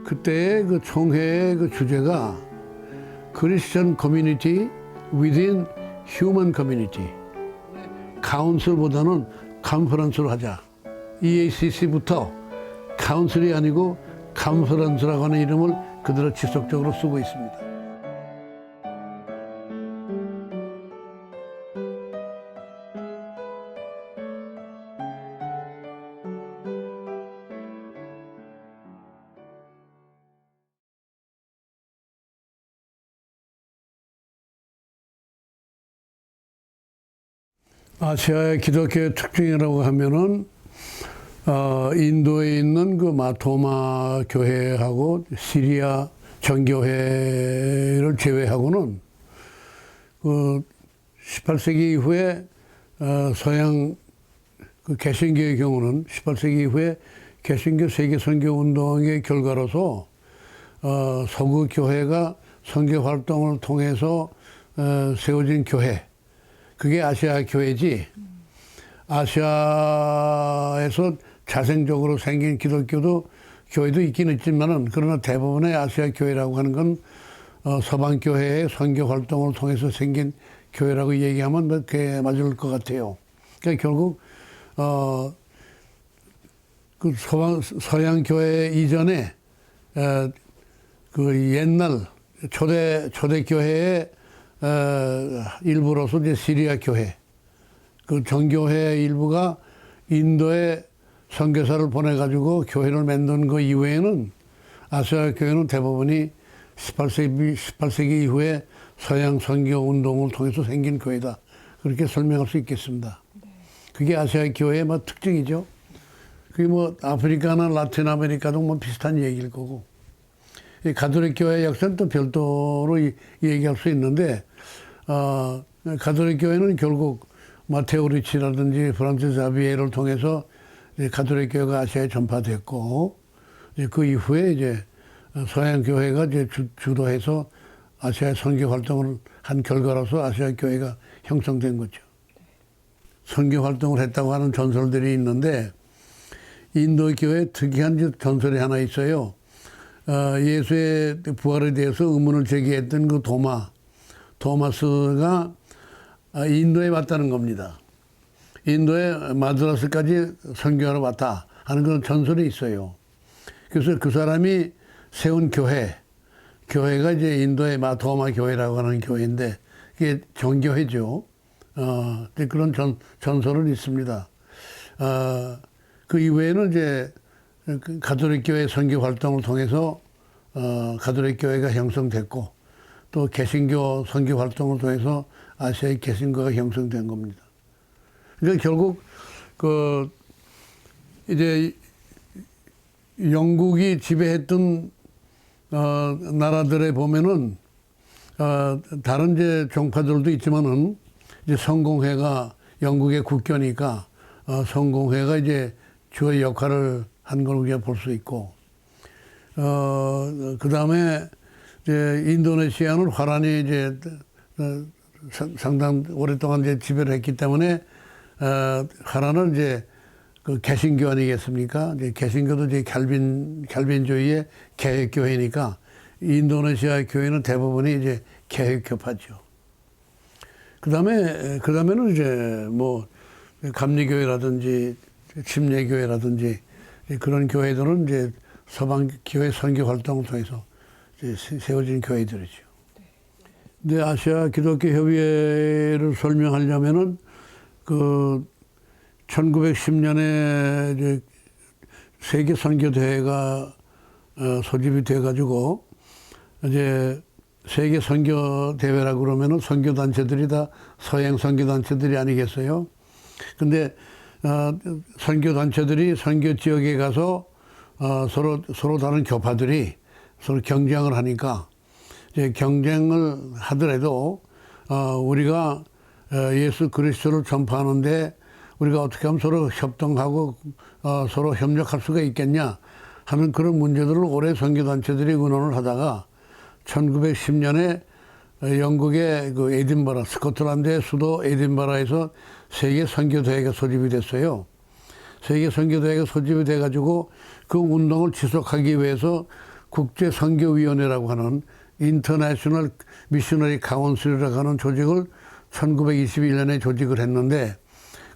그때의 그 총회의 그 주제가 Christian Community within Human Community. 카운슬보다는 컨퍼런스로 하자. EACC부터 카운슬이 아니고 컨퍼런스라고 하는 이름을 그대로 지속적으로 쓰고 있습니다. 아시아의 기독교의 특징이라고 하면은 인도에 있는 그 마토마 교회하고 시리아 정교회를 제외하고는 그 18세기 이후에 서양 그 개신교의 경우는 18세기 이후에 개신교 세계 선교 운동의 결과로서 서구 교회가 선교 활동을 통해서 세워진 교회. 그게 아시아 교회지. 아시아에서 자생적으로 생긴 기독교도 교회도 있긴 있지만은 그러나 대부분의 아시아 교회라고 하는 건 서방 교회의 선교 활동을 통해서 생긴 교회라고 얘기하면 그게 맞을 것 같아요. 그러니까 결국 그 서양 교회 이전에 그 옛날 초대 교회의 일부로서 이제 시리아 교회, 그 정교회 일부가 인도에 선교사를 보내가지고 교회를 만든 거 이외에는 아시아 교회는 대부분이 18세기 이후에 서양 선교 운동을 통해서 생긴 교회다. 그렇게 설명할 수 있겠습니다. 그게 아시아 교회의 뭐 특징이죠. 그게 뭐 아프리카나 라틴 아메리카도 뭐 비슷한 얘기일 거고. 이 가톨릭 교회 역사는 또 별도로 얘기할 수 있는데, 가톨릭 교회는 결국 마테오 리치라든지 프란치스 자비에를 통해서 가톨릭 교회가 아시아에 전파됐고, 그 이후에 이제 서양 교회가 이제 주도해서 아시아의 선교 활동을 한 결과로서 아시아 교회가 형성된 거죠. 선교 활동을 했다고 하는 전설들이 있는데, 인도 교회에 특이한 전설이 하나 있어요. 예수의 부활에 대해서 의문을 제기했던 그 토마스가 인도에 왔다는 겁니다. 인도에 마드라스까지 선교하러 왔다 하는 그런 전설이 있어요. 그래서 그 사람이 세운 교회가 이제 인도의 마토마 교회라고 하는 교회인데 그게 정교회죠. 그런 전설은 있습니다. 그 이외에는 이제 가톨릭 교회 선교 활동을 통해서 가톨릭 교회가 형성됐고 또 개신교 선교 활동을 통해서 아시아의 개신교가 형성된 겁니다. 그러니까 결국 그 이제 영국이 지배했던 나라들에 보면은 다른 이제 종파들도 있지만은 이제 성공회가 영국의 국교니까 성공회가 이제 주의 역할을 한 걸 우리가 볼 수 있고, 그 다음에 이제 인도네시아는 화란이 이제 상당 오랫동안 이제 지배를 했기 때문에 화란은 이제 그 개신교 아니겠습니까? 이제 개신교도 이제 캘빈주의의 개혁교회니까 인도네시아 교회는 대부분이 이제 개혁교파죠. 그다음에는 이제 뭐 감리교회라든지 침례교회라든지 그런 교회들은 이제 서방 교회 선교 활동을 통해서 이제 세워진 교회들이죠. 근데 아시아 기독교 협의회를 설명하려면은 그 1910년에 이제 세계 선교 대회가 소집이 돼 가지고 이제 세계 선교 대회라고 그러면은 선교 단체들이 다 서양 선교 단체들이 아니겠어요? 근데 선교 단체들이 선교 지역에 가서 서로 다른 교파들이 서로 경쟁을 하니까 이제 경쟁을 하더라도 우리가 예수 그리스도를 전파하는데 우리가 어떻게 하면 서로 협동하고 서로 협력할 수가 있겠냐 하는 그런 문제들을 오래 선교 단체들이 의논을 하다가 1910년에 영국의 그 에딘버러, 스코틀랜드의 수도 에딘버러에서 세계 선교 대회가 소집이 됐어요. 세계 선교 대회가 소집이 돼가지고 그 운동을 지속하기 위해서 국제선교위원회라고 하는 인터내셔널 미셔너리 카운슬이라고 하는 조직을 1921년에 조직을 했는데,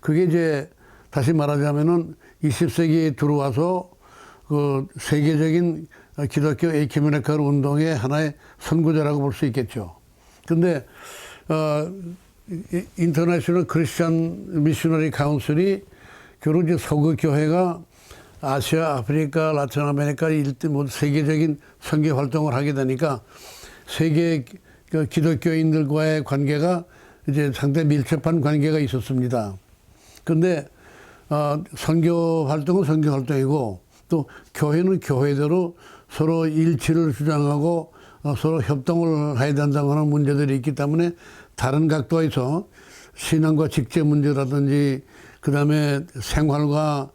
그게 이제 다시 말하자면은 20세기에 들어와서 그 세계적인 기독교 에큐메니컬 운동의 하나의 선구자라고 볼 수 있겠죠. 근데 인터내셔널 크리스천 미셔너리 카운슬이 결국 이제 서구 교회가 아시아, 아프리카, 라틴 아메리카 모두 세계적인 선교 활동을 하게 되니까 세계 기독교인들과의 관계가 이제 상당히 밀접한 관계가 있었습니다. 근데 선교 활동은 선교 활동이고, 또 교회는 교회대로 서로 일치를 주장하고 서로 협동을 해야 된다고 하는 문제들이 있기 때문에 다른 각도에서 신앙과 직제 문제라든지, 그 다음에 생활과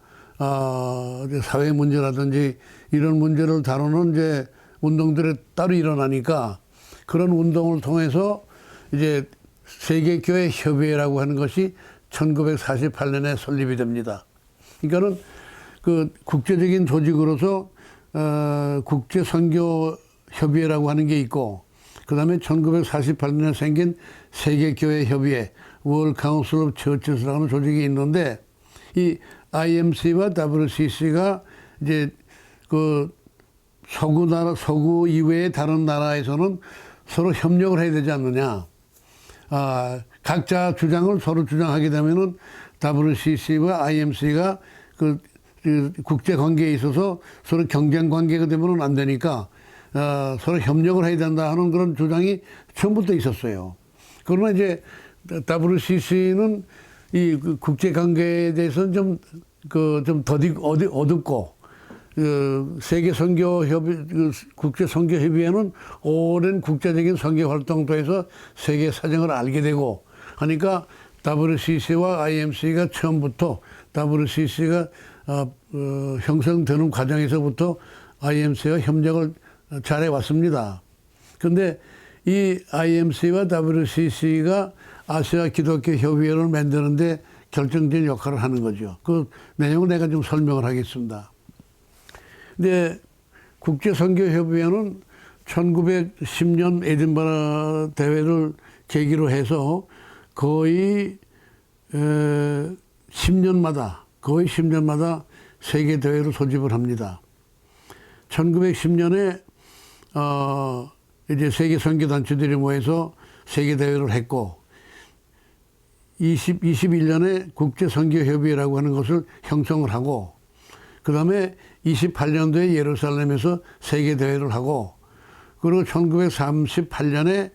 사회 문제라든지 이런 문제를 다루는 이제 운동들이 따로 일어나니까, 그런 운동을 통해서 이제 세계교회 협의회라고 하는 것이 1948년에 설립이 됩니다. 그러니까는 그 국제적인 조직으로서 국제선교협의회라고 하는 게 있고, 그 다음에 1948년에 생긴 세계교회협의회, World Council of Churches라는 조직이 있는데, 이 IMC와 WCC가 이제 그 서구 이외의 다른 나라에서는 서로 협력을 해야 되지 않느냐. 각자 주장을 서로 주장하게 되면은 WCC와 IMC가 그 국제 관계에 있어서 서로 경쟁 관계가 되면은 안 되니까 서로 협력을 해야 된다 하는 그런 주장이 처음부터 있었어요. 그러나 이제 WCC는 이 국제 관계에 대해서는 좀 어둡고, 세계 선교 협의, 국제 선교 협의회는 오랜 국제적인 선교 활동도 해서 세계 사정을 알게 되고 하니까 WCC와 IMC가 처음부터 WCC가 형성되는 과정에서부터 IMC와 협력을 잘해 왔습니다. 근데 이 IMC와 WCC가 아시아 기독교 협의회를 만드는데 결정적인 역할을 하는 거죠. 그 내용을 내가 좀 설명을 하겠습니다. 근데 국제선교협의회는 1910년 에딘버러 대회를 계기로 해서 거의 10년마다 세계 대회를 소집을 합니다. 1910년에 이제 세계 선교 단체들이 모여서 세계 대회를 했고, 21년에 국제선교협의회라고 하는 것을 형성을 하고, 그 다음에 28년도에 예루살렘에서 세계대회를 하고, 그리고 1938년에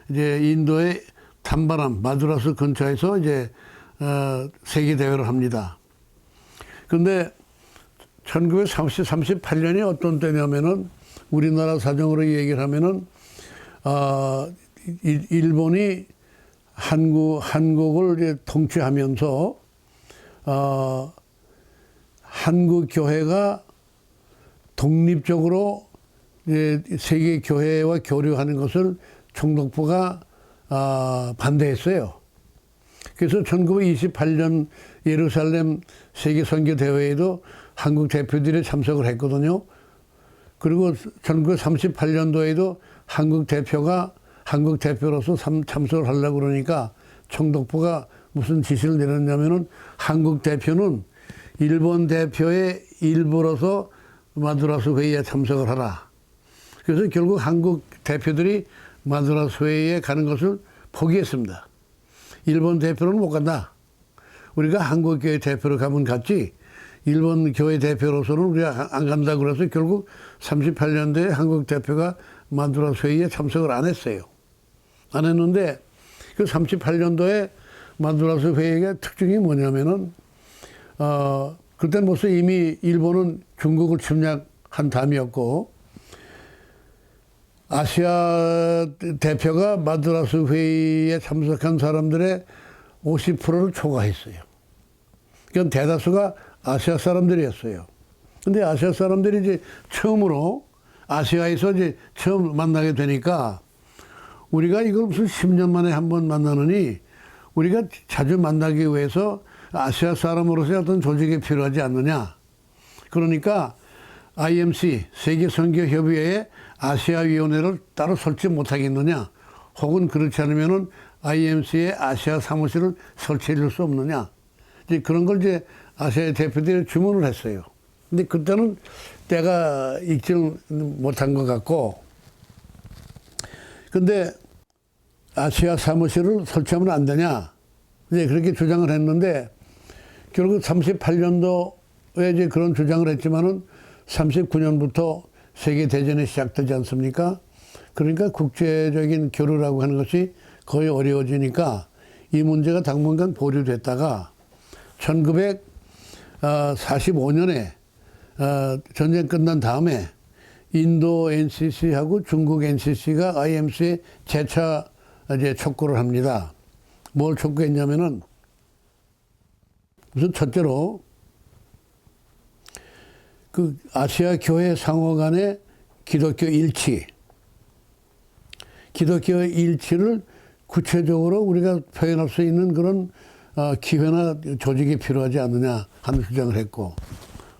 이제 인도의 담바람, 마드라스 근처에서 이제 세계대회를 합니다. 근데 1938년이 어떤 때냐면은, 우리나라 사정으로 얘기를 하면은, 일본이 한국을 이제 통치하면서, 한국 교회가 독립적으로 이제 세계 교회와 교류하는 것을 총독부가 반대했어요. 그래서 1928년 예루살렘 세계 선교 대회에도 한국 대표들이 참석을 했거든요. 그리고 1938년도에도 한국 대표로서 참석을 하려고 그러니까 총독부가 무슨 지시를 내렸냐면은, 한국 대표는 일본 대표의 일부로서 마드라스 회의에 참석을 하라. 그래서 결국 한국 대표들이 마드라스 회의에 가는 것을 포기했습니다. 일본 대표는 못 간다. 우리가 한국 교회 대표로 가면 갔지, 일본 교회 대표로서는 우리가 안 간다. 그래서 결국 38년도에 한국 대표가 마드라스 회의에 참석을 안 했어요. 안 했는데, 그 38년도에 마드라스 회의의 특징이 뭐냐면은, 그때는 벌써 이미 일본은 중국을 침략한 다음이었고, 아시아 대표가 마드라스 회의에 참석한 사람들의 50%를 초과했어요. 그러니까 대다수가 아시아 사람들이었어요. 근데 아시아 사람들이 이제 처음으로 아시아에서 이제 처음 만나게 되니까, 우리가 이걸 무슨 10년 만에 한 번 만나느니, 우리가 자주 만나기 위해서 아시아 사람으로서의 어떤 조직이 필요하지 않느냐. 그러니까 IMC 세계선교협의회에 아시아위원회를 따로 설치 못하겠느냐, 혹은 그렇지 않으면은 IMC의 아시아 사무실을 설치해 줄 수 없느냐, 이제 그런 걸 이제 아시아 대표들이 주문을 했어요. 근데 그때는 때가 익지를 못한 것 같고, 근데 아시아 사무실을 설치하면 안 되냐, 이제 그렇게 주장을 했는데, 결국 38년도에 이제 그런 주장을 했지만은 39년부터 세계대전이 시작되지 않습니까? 그러니까 국제적인 교류라고 하는 것이 거의 어려워지니까 이 문제가 당분간 보류됐다가 1945년에 전쟁 끝난 다음에 인도 NCC하고 중국 NCC가 IMC에 재차 이제 촉구를 합니다. 뭘 촉구했냐면은 우선 첫째로 그 아시아 교회 상호 간의 기독교 일치를 구체적으로 우리가 표현할 수 있는 그런 기회나 조직이 필요하지 않느냐 하는 주장을 했고,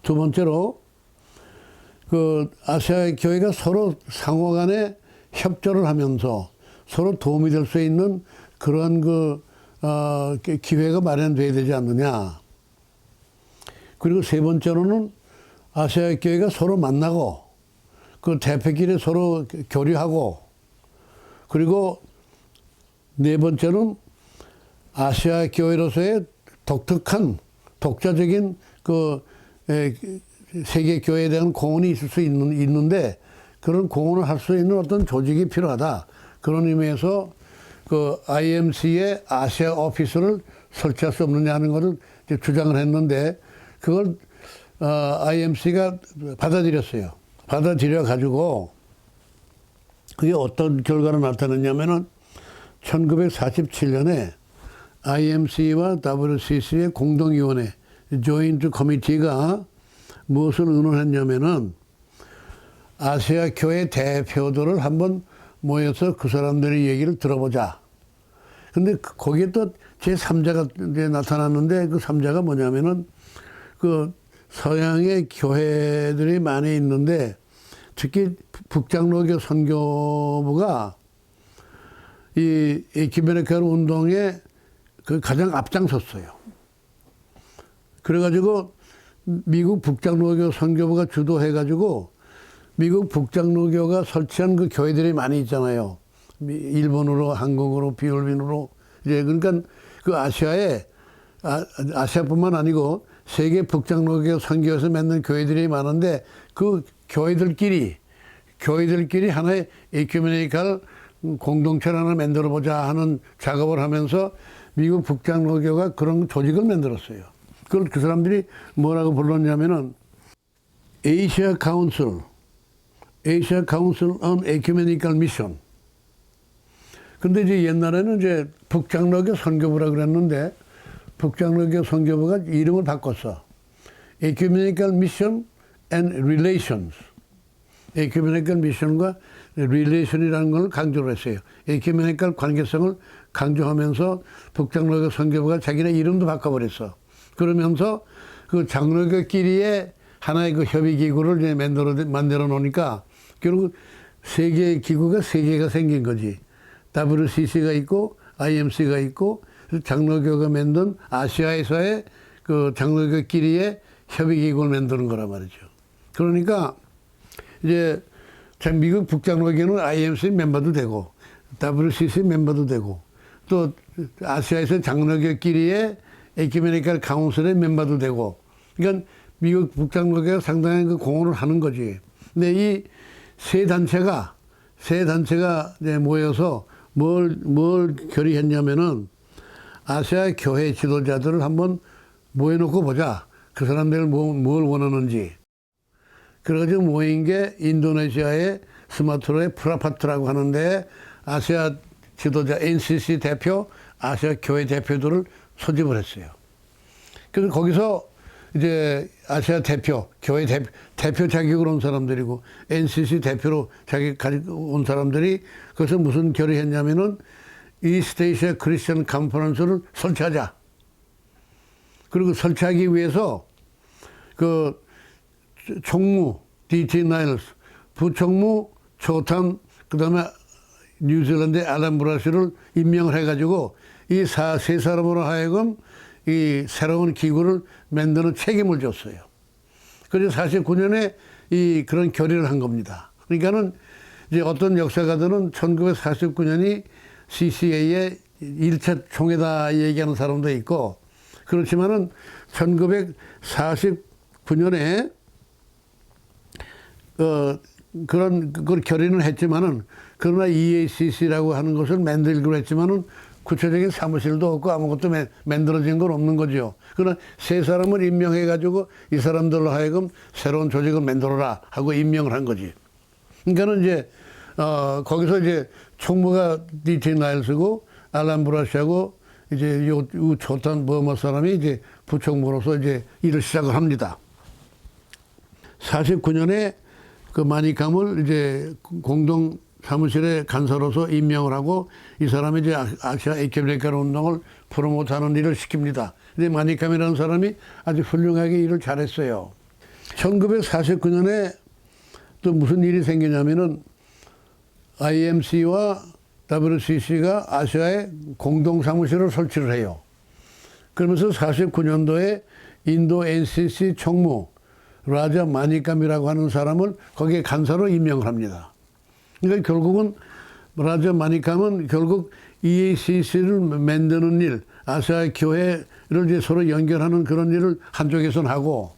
두 번째로 그 아시아 교회가 서로 상호 간에 협조를 하면서 서로 도움이 될 수 있는 그런 기회가 마련돼야 되지 않느냐. 그리고 세 번째로는 아시아 교회가 서로 만나고 그 대표끼리 서로 교류하고, 그리고 네 번째는 아시아 교회로서의 독자적인 세계 교회에 대한 공헌이 있을 수 있는데 그런 공헌을 할 수 있는 어떤 조직이 필요하다. 그런 의미에서 그 IMC의 아시아 오피스를 설치할 수 없느냐 하는 것을 주장을 했는데, 그걸 IMC가 받아들였어요. 받아들여 가지고 그게 어떤 결과로 나타났냐면은 1947년에 IMC와 WCC의 공동위원회 조인트 커미티가 무엇을 의논했냐면은 아시아 교회 대표들을 한번 모여서 그 사람들의 얘기를 들어보자. 근데 거기에 또 제3자가 나타났는데, 그 3자가 뭐냐면은 그 서양의 교회들이 많이 있는데 특히 북장로교 선교부가 이 에큐메니컬 운동에 그 가장 앞장섰어요. 그래가지고 미국 북장로교 선교부가 주도해가지고 미국 북장로교가 설치한 그 교회들이 많이 있잖아요. 일본으로, 한국으로, 비올빈으로. 이제 그러니까 그 아시아뿐만 아니고 세계 북장로교 선교에서 맺는 교회들이 많은데 그 교회들끼리 하나의 에큐메니컬 공동체를 하나 만들어 보자 하는 작업을 하면서 미국 북장로교가 그런 조직을 만들었어요. 그걸 그 사람들이 뭐라고 불렀냐면은 Asia Council on Ecumenical Mission. 근데 이제 옛날에는 이제 북장로교 선교부라 그랬는데 북장로교 선교부가 이름을 바꿨어. Ecumenical Mission and Relations. Ecumenical Mission과 Relation이라는 걸 강조를 했어요. Ecumenical 관계성을 강조하면서 북장로교 선교부가 자기네 이름도 바꿔버렸어. 그러면서 그 장로교끼리의 하나의 그 협의기구를 이제 만들어 놓으니까 결국 세계 기구가 세 개가 생긴 거지. WCC가 있고 IMC가 있고 장로교가 만든 아시아에서의 그 장로교끼리의 협의기구를 만드는 거란 말이죠. 그러니까 이제 미국 북장로교는 IMC 멤버도 되고 WCC 멤버도 되고 또 아시아에서 장로교끼리의 에큐메니컬 카운슬의 멤버도 되고, 그러니까 미국 북장로교가 상당히 그 공헌을 하는 거지. 근데 이 세 단체가 이제 모여서 뭘 결의했냐면은 아시아 교회 지도자들을 한번 모여놓고 보자. 그 사람들 뭘 원하는지. 그래가지고 모인 게 인도네시아의 스마트라의 프라파트라고 하는데 아시아 지도자 NCC 대표, 아시아 교회 대표들을 소집을 했어요. 그래서 거기서 이제 아시아 대표, 교회 대표 자격으로 온 사람들이고 NCC 대표로 자격 가지고 온 사람들이 거기서 무슨 결의했냐면은 이스트 에이시아 크리스천 컨퍼런스를 설치하자. 그리고 설치하기 위해서 그 총무, D.T. 나일스, 부총무 조탄, 그 다음에 뉴질랜드의 알렌 브러쉬를 임명을 해가지고 이 세 사람으로 하여금 이 새로운 기구를 만드는 책임을 줬어요. 그래서 49년에 이 그런 결의를 한 겁니다. 그러니까는 이제 어떤 역사가들은 1949년이 CCA의 1차 총회다 얘기하는 사람도 있고, 그렇지만은 1949년에 그런 결의는 했지만은, 그러나 EACC라고 하는 것을 만들기로 했지만은 구체적인 사무실도 없고 아무것도 만들어진 건 없는 거죠. 그러나 세 사람을 임명해가지고 이 사람들로 하여금 새로운 조직을 만들어라 하고 임명을 한 거지. 그러니까는 이제 거기서 이제 총무가 D.T. 나일스고 알렌 브러쉬하고 이제 요 조탄 버머 사람이 이제 부총무로서 이제 일을 시작을 합니다. 49년에 그 마니캄을 이제 공동 사무실의 간사로서 임명을 하고 이 사람이 이제 아시아 에큐메니컬 운동을 프로모트하는 일을 시킵니다. 근데 마니캄이라는 사람이 아주 훌륭하게 일을 잘했어요. 1949년에 또 무슨 일이 생기냐면은 IMC와 WCC가 아시아에 공동 사무실을 설치를 해요. 그러면서 49년도에 인도 NCC 총무 라자 마니캄이라고 하는 사람을 거기에 간사로 임명을 합니다. 그러니까 결국은 라자 마니캄은 결국 EACC를 만드는 일, 아시아 교회를 이제 서로 연결하는 그런 일을 한쪽에서는 하고,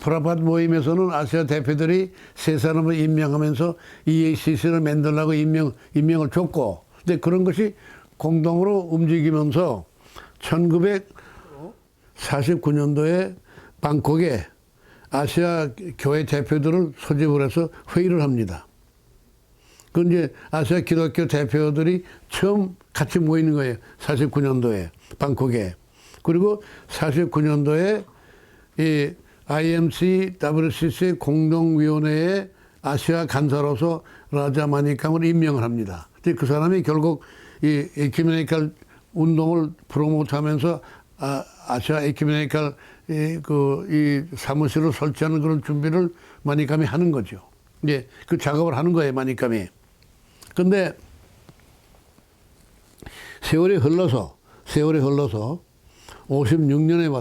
프라팟 모임에서는 아시아 대표들이 세 사람을 임명하면서 EACC를 만들라고 임명을 줬고, 근데 그런 것이 공동으로 움직이면서 1949년도에 방콕에 아시아 교회 대표들을 소집을 해서 회의를 합니다. 그 이제 아시아 기독교 대표들이 처음 같이 모이는 거예요. 49년도에 방콕에. 그리고 49년도에 이 IMC, WCC 공동위원회에 아시아 간사로서 라자 마니캄을 임명을 합니다. 근데 그 사람이 결국 이 에큐메니컬 운동을 프로모트하면서 아시아 에큐메니컬 이 사무실을 설치하는 그런 준비를 마니캄이 하는 거죠. 예, 그 작업을 하는 거예요, 마니캄이. 근데 세월이 흘러서 56년에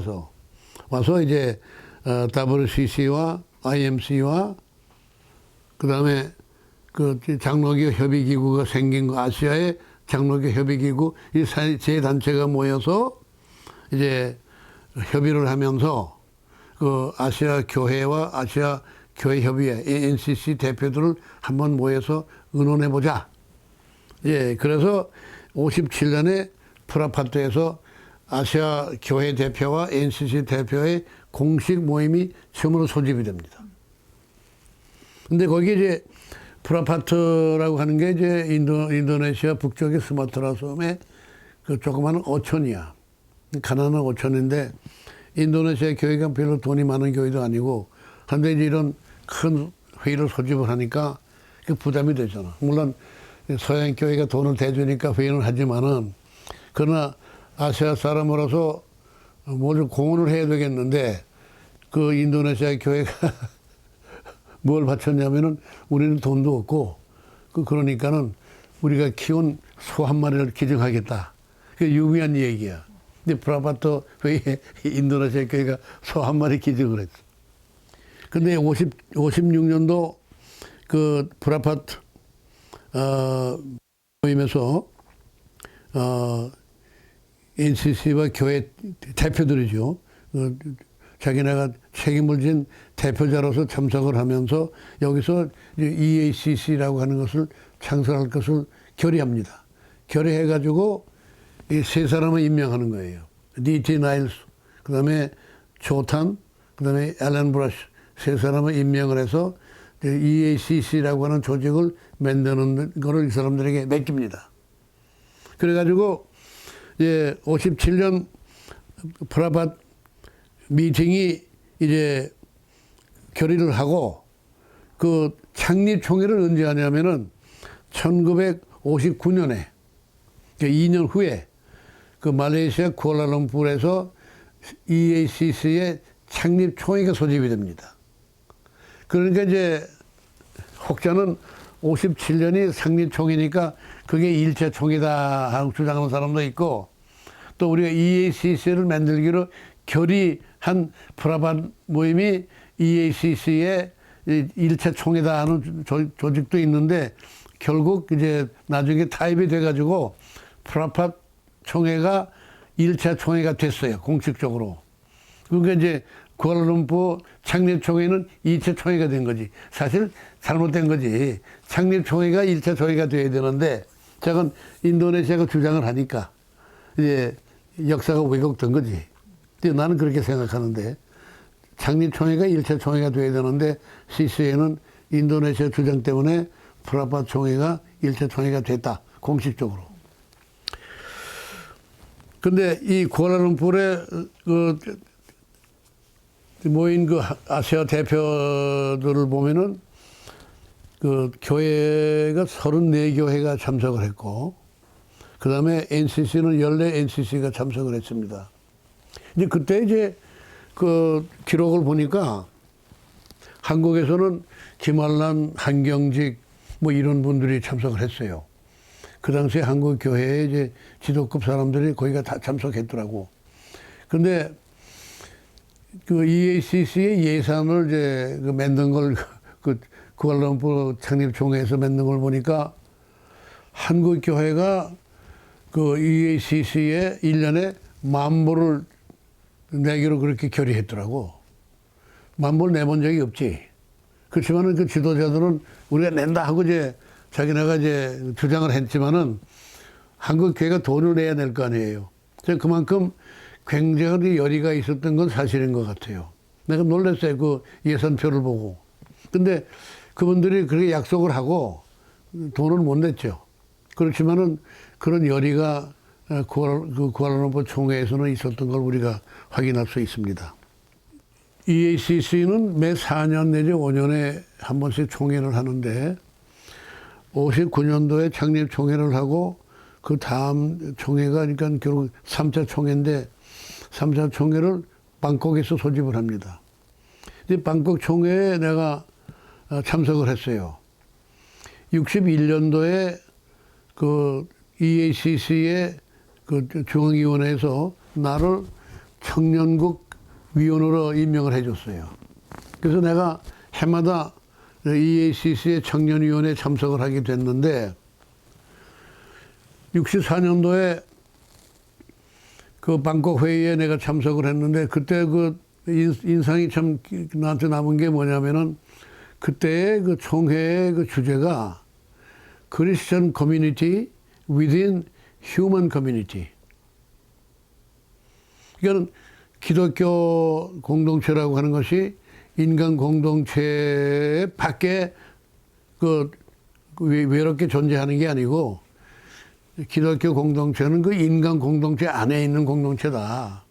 와서 이제 WCC와 IMC와 그다음에 그 장로교 협의기구가 생긴 거, 아시아의 장로교 협의기구 이 세 단체가 모여서 이제 협의를 하면서 그 아시아 교회와 아시아 교회 협의회 NCC 대표들을 한번 모여서 의논해 보자. 예, 그래서 57년에 프라파트에서 아시아 교회 대표와 NCC 대표의 공식 모임이 처음으로 소집이 됩니다. 근데 거기 이제 프라파트라고 하는 게 이제 인도네시아 북쪽의 스마트라 섬의 그 조그마한 어촌이야. 가난한 어촌인데 인도네시아 교회가 별로 돈이 많은 교회도 아니고, 한데 이제 이런 큰 회의를 소집을 하니까 그 부담이 되잖아. 물론 서양 교회가 돈을 대주니까 회의는 하지만은, 그러나 아시아 사람으로서 뭘 공헌을 해야 되겠는데, 그 인도네시아 교회가 뭘 바쳤냐면은 우리는 돈도 없고, 그러니까는 우리가 키운 소 한 마리를 기증하겠다. 그게 유명한 얘기야. 근데 프라파트 회의에 인도네시아 교회가 소 한 마리 기증을 했어. 근데 56년도 그 프라파트 모임에서 NCC와 교회 대표들이죠. 자기네가 책임을 진 대표자로서 참석을 하면서 여기서 EACC라고 하는 것을 창설할 것을 결의합니다. 결의해가지고 이 세 사람을 임명하는 거예요. D.T. 나일스, 그 다음에 조탄, 그 다음에 알렌 브러쉬 세 사람을 임명을 해서 EACC라고 하는 조직을 만드는 거를 이 사람들에게 맡깁니다. 그래가지고 이제 57년 프라팟 미팅이 이제 결의를 하고, 그 창립 총회를 언제 하냐면은 1959년에 2년 후에 그 말레이시아 쿠알라룸푸르에서 EACC의 창립 총회가 소집이 됩니다. 그러니까 이제 혹자는 57년이 상립총회니까 그게 일체 총회다 하고 주장하는 사람도 있고, 또 우리가 EACC를 만들기로 결의한 프라반 모임이 EACC의 일체 총회다 하는 조직도 있는데, 결국 이제 나중에 타입이 돼가지고 프라팟 총회가 일체 총회가 됐어요, 공식적으로. 그러니까 이제 쿠알라룸푸르 창립총회는 2차 총회가 된 거지. 사실 잘못된 거지. 창립총회가 1차 총회가 돼야 되는데, 저건 인도네시아가 주장을 하니까 이제 역사가 왜곡된 거지. 나는 그렇게 생각하는데, 창립총회가 1차 총회가 돼야 되는데, CCA는 인도네시아 주장 때문에 프라팟 총회가 1차 총회가 됐다, 공식적으로. 근데 이 쿠알라룸푸르에 모인 그 아시아 대표들을 보면은 그 교회가 34교회가 참석을 했고, 그 다음에 NCC는 14 NCC가 참석을 했습니다. 이제 그때 이제 그 기록을 보니까 한국에서는 김환란, 한경직 뭐 이런 분들이 참석을 했어요. 그 당시에 한국 교회에 이제 지도급 사람들이 거기가 다 참석했더라고. 근데 그 EACC의 예산을 이제 그 만든 걸, 그 쿠알라룸푸르 창립총회에서 만든 걸 보니까 한국 교회가 그 EACC에 1년에 10,000불을 내기로 그렇게 결의했더라고. 10,000불 내본 적이 없지. 그렇지만은 그 지도자들은 우리가 낸다 하고 이제 자기네가 이제 주장을 했지만은 한국 교회가 돈을 내야 될 거 아니에요. 그래서 그만큼 굉장히 열의가 있었던 건 사실인 것 같아요. 내가 놀랐어요, 그 예산표를 보고. 근데 그분들이 그렇게 약속을 하고 돈을 못 냈죠. 그렇지만은 그런 열의가 쿠알라룸푸르 총회에서는 있었던 걸 우리가 확인할 수 있습니다. EACC는 매 4년 내지 5년에 한 번씩 총회를 하는데, 59년도에 창립 총회를 하고 그 다음 총회가 그러니까 결국 3차 총회인데, 3차 총회를 방콕에서 소집을 합니다. 근데 방콕 총회에 내가 참석을 했어요. 61년도에 그 EACC의 그 중앙위원회에서 나를 청년국 위원으로 임명을 해줬어요. 그래서 내가 해마다 EACC의 청년위원회에 참석을 하게 됐는데, 64년도에 그 방콕 회의에 내가 참석을 했는데, 그때 그 인상이 참 나한테 남은 게 뭐냐면은, 그때의 그 총회의 그 주제가 Christian Community within Human Community. 그러니까 기독교 공동체라고 하는 것이 인간 공동체 밖에 그 외롭게 존재하는 게 아니고, 기독교 공동체는 그 인간 공동체 안에 있는 공동체다.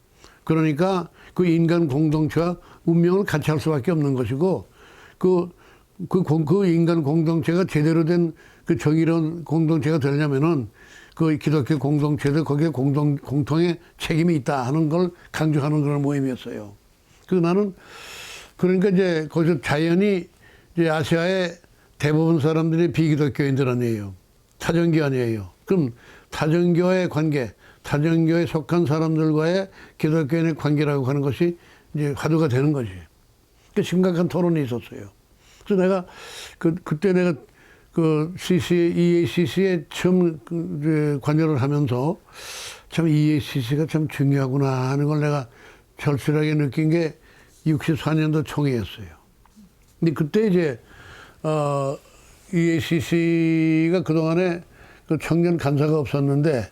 그러니까 그 인간 공동체와 운명을 같이 할 수밖에 없는 것이고, 그 인간 공동체가 제대로 된 그 정의로운 공동체가 되려면은 그 기독교 공동체도 거기에 공통의 책임이 있다 하는 걸 강조하는 그런 모임이었어요. 그래서 나는 그러니까 이제 거기서 자연히 이제 아시아의 대부분 사람들이 비기독교인들 아니에요. 타종교 아니에요. 그럼 타종교의 관계, 타종교에 속한 사람들과의 기독교인의 관계라고 하는 것이 이제 화두가 되는 거지. 그 심각한 토론이 있었어요. 그래서 내가 그때 내가 그 EACC에 처음 관여를 하면서 참 EACC가 참 중요하구나 하는 걸 내가 절실하게 느낀 게 64년도 총회였어요. 근데 그때 이제 EACC가 그동안에 그 청년 간사가 없었는데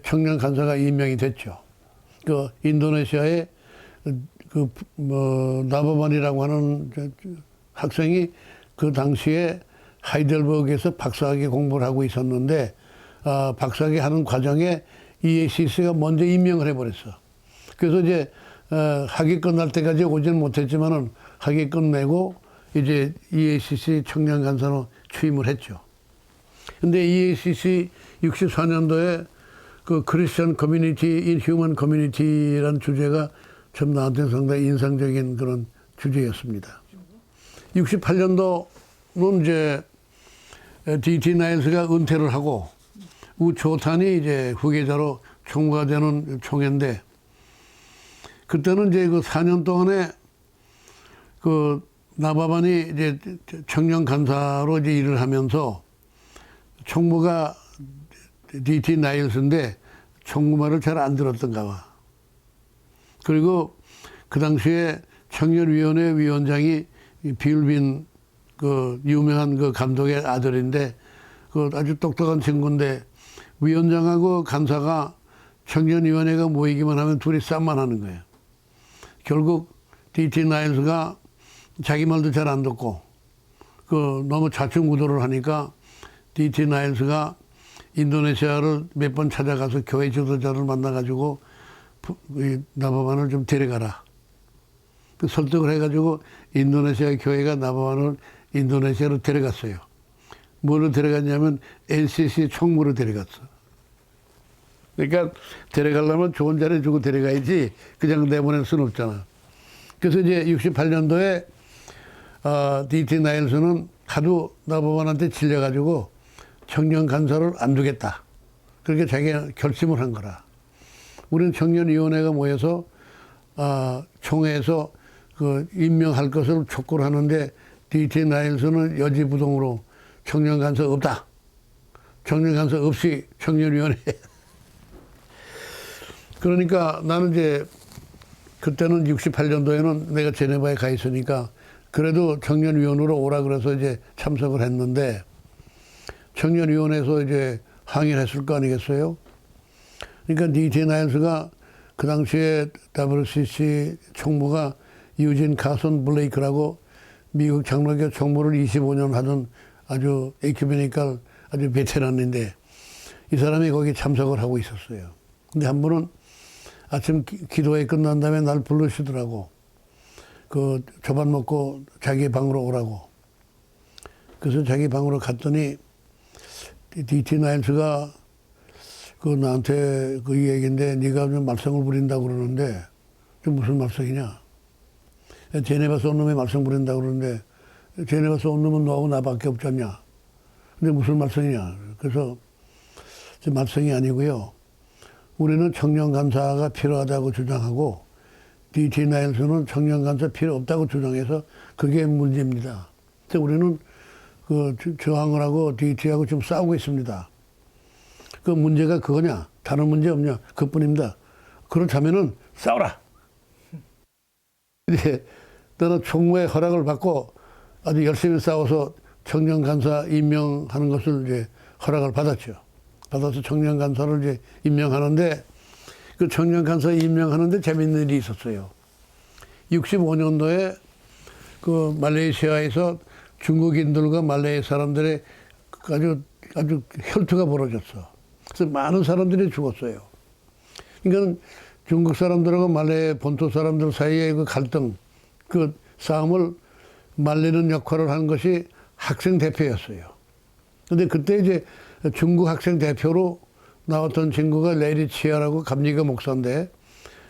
청년 간사가 임명이 됐죠. 그 인도네시아의 나바반이라고 하는 학생이 그 당시에 하이델버그에서 박사학위 공부를 하고 있었는데, 박사학위 하는 과정에 EACC가 먼저 임명을 해버렸어. 그래서 이제 학위 끝날 때까지 오지는 못했지만은 학위 끝내고 이제 EACC 청년 간사로 취임을 했죠. 근데 EACC 64년도에 그 크리스천 커뮤니티 인 휴먼 커뮤니티라는 주제가 참 나한테 상당히 인상적인 그런 주제였습니다. 68년도는 이제 DT 나일스가 은퇴를 하고 우초탄이 이제 후계자로 총무가 되는 총회인데, 그때는 이제 그 4년 동안에 그 나바반이 이제 청년 간사로 이제 일을 하면서 총무가 DT 나일스인데 총무 말을 잘 안 들었던가 봐. 그리고 그 당시에 청년위원회 위원장이 빌빈 그 유명한 그 감독의 아들인데 그 아주 똑똑한 친구인데, 위원장하고 간사가 청년위원회가 모이기만 하면 둘이 싸움만 하는 거예요. 결국 DT 나일스가 자기 말도 잘 안 듣고 그 너무 좌충우돌을 하니까 DT 나일스가 인도네시아를 몇 번 찾아가서 교회 지도자를 만나가지고 나바반을 좀 데려가라. 그 설득을 해가지고 인도네시아 교회가 나바반을 인도네시아로 데려갔어요. 뭐로 데려갔냐면 NCC 총무로 데려갔어. 그러니까 데려가려면 좋은 자리 주고 데려가야지 그냥 내보낼 수는 없잖아. 그래서 이제 68년도에 DT 나일스는 하도 나바반한테 질려가지고 청년 간사를 안 두겠다. 그렇게 자기가 결심을 한 거라. 우리는 청년위원회가 모여서 총회에서 그 임명할 것을 촉구를 하는데 DT 나일스는 여지부동으로 청년 간사 없다. 청년 간사 없이 청년위원회. 그러니까 나는 이제 그때는 68년도에는 내가 제네바에 가 있으니까 그래도 청년위원으로 오라 그래서 이제 참석을 했는데, 청년위원회에서 이제 항의를 했을 거 아니겠어요? 그러니까 DT 나일스가 그 당시에 WCC 총무가 유진 카슨 블레이크라고 미국 장로교 총무를 25년 하던 아주 에큐메니컬 아주 베테랑인데, 이 사람이 거기 참석을 하고 있었어요. 근데 한 분은 아침 기도회 끝난 다음에 날 부르시더라고. 그 저밥 먹고 자기 방으로 오라고. 그래서 자기 방으로 갔더니 DT 나일스가 그 나한테 그 얘기인데, 네가 좀 말썽을 부린다고 그러는데, 좀 무슨 말썽이냐? 제네바에서 온 놈이 말썽 부린다고 그러는데, 제네바에서 온 놈은 너하고 나밖에 없잖냐? 근데 무슨 말썽이냐? 그래서 말썽이 아니고요. 우리는 청년 간사가 필요하다고 주장하고 DT 나일스는 청년 간사 필요 없다고 주장해서 그게 문제입니다. 그래서 우리는 그 저항을 하고 DT하고 좀 싸우고 있습니다. 그 문제가 그거냐? 다른 문제 없냐? 그뿐입니다. 그렇다면은 싸워라. 이제 너는 총무의 허락을 받고 아주 열심히 싸워서 청년 간사 임명하는 것을 이제 허락을 받았죠. 받아서 청년 간사를 이제 임명하는데, 그 청년 간사 임명하는데 재밌는 일이 있었어요. 65년도에 그 말레이시아에서 중국인들과 말레이 사람들의 아주 혈투가 벌어졌어. 그래서 많은 사람들이 죽었어요. 그러니까 중국 사람들하고 말레이 본토 사람들 사이의 그 갈등, 그 싸움을 말리는 역할을 한 것이 학생 대표였어요. 근데 그때 이제 중국 학생 대표로 나왔던 친구가 레리 치아라고 감리교 목사인데,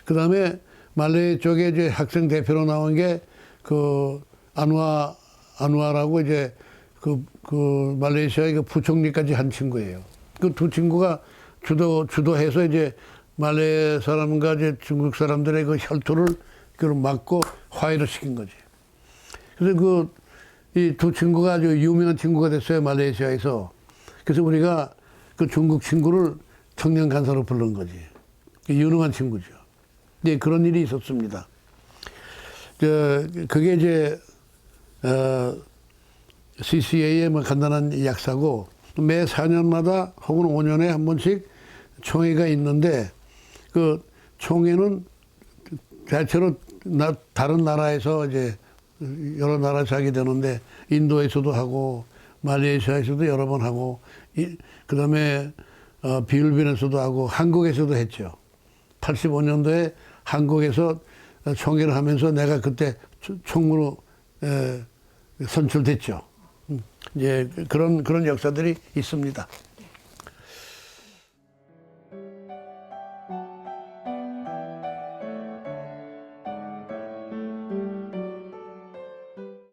그 다음에 말레이 쪽에 이제 학생 대표로 나온 게 그 안와라고 이제 그 말레이시아의 그 부총리까지 한 친구예요. 그 두 친구가 주도해서 이제 말레이 사람과 이제 중국 사람들의 그 혈투를 그걸 막고 화해를 시킨 거지. 그래서 이 두 친구가 아주 유명한 친구가 됐어요, 말레이시아에서. 그래서 우리가 그 중국 친구를 청년 간사로 부른 거지. 유능한 친구죠. 네, 그런 일이 있었습니다. 그게 이제, CCA의 뭐 간단한 약사고, 매 4년마다 혹은 5년에 한 번씩 총회가 있는데, 그 총회는 대체로 다른 나라에서 이제 여러 나라에서 하게 되는데, 인도에서도 하고, 말레이시아에서도 여러 번 하고, 그 다음에 필리핀에서도 하고, 한국에서도 했죠. 85년도에 한국에서 총회를 하면서 내가 그때 총무로 선출됐죠. 이제 그런 역사들이 있습니다.